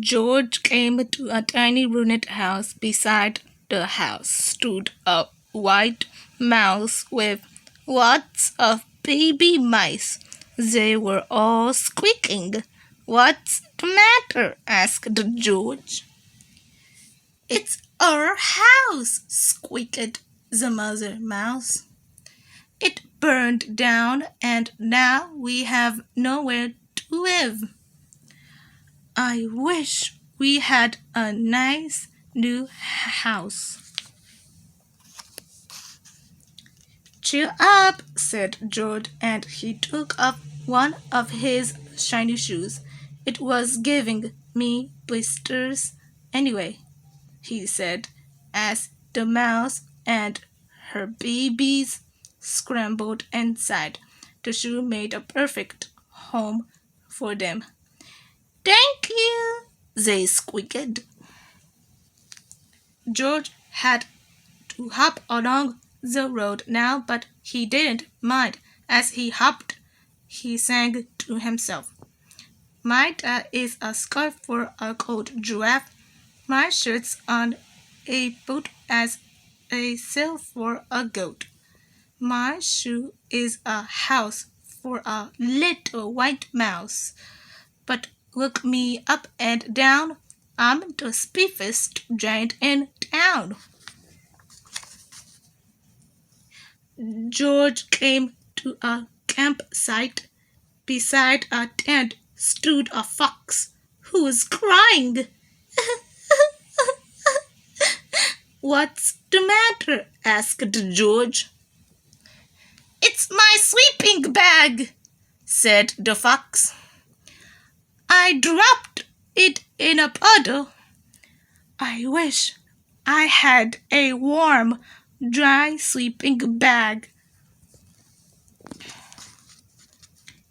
George came to a tiny ruined house. Beside the house stood a white mouse with lots of baby mice. They were all squeaking. "What's the matter?" asked George. "It's our house," squeaked the mother mouse. "It burned down and now we have nowhere to live. I wish we had a nice new house." "Cheer up," said George, and he took off one of his shiny shoes. "It was giving me blisters anyway," he said, as the mouse and her babies scrambled inside. The shoe made a perfect home for them. "Thank you," they squeaked. George had to hop along the road now, but he didn't mind. As he hopped, he sang to himself. "My tie is a scarf for a cold giraffe. My shirt's on a boat as a sail for a goat. My shoe is a house for a little white mouse. But look me up and down, I'm the spiffiest giant in town." George came to a campsite. Beside a tent stood a fox who was crying. "What's the matter?" asked George. "It's my sleeping bag," said the fox. "I dropped it in a puddle. I wish I had a warm, dry sleeping bag."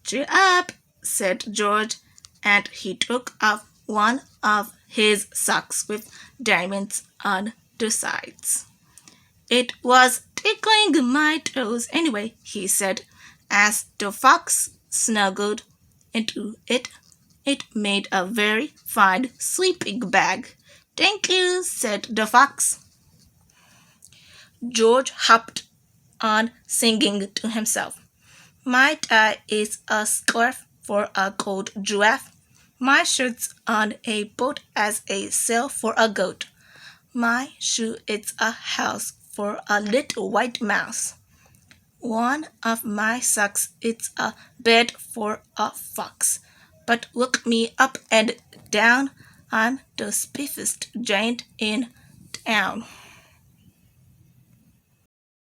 "Cheer up," said George, and he took off one of his socks with diamonds on the sides. "It was tickling my toes anyway," he said, as the fox snuggled into it. "It made a very fine sleeping bag." "Thank you," said the fox. George hopped on, singing to himself. "My tie is a scarf for a cold giraffe. My shirt's on a boat as a sail for a goat. My shoe is a house for a little white mouse. One of my socks is a bed for a fox. But look me up and down, I'm the spiffiest giant in town."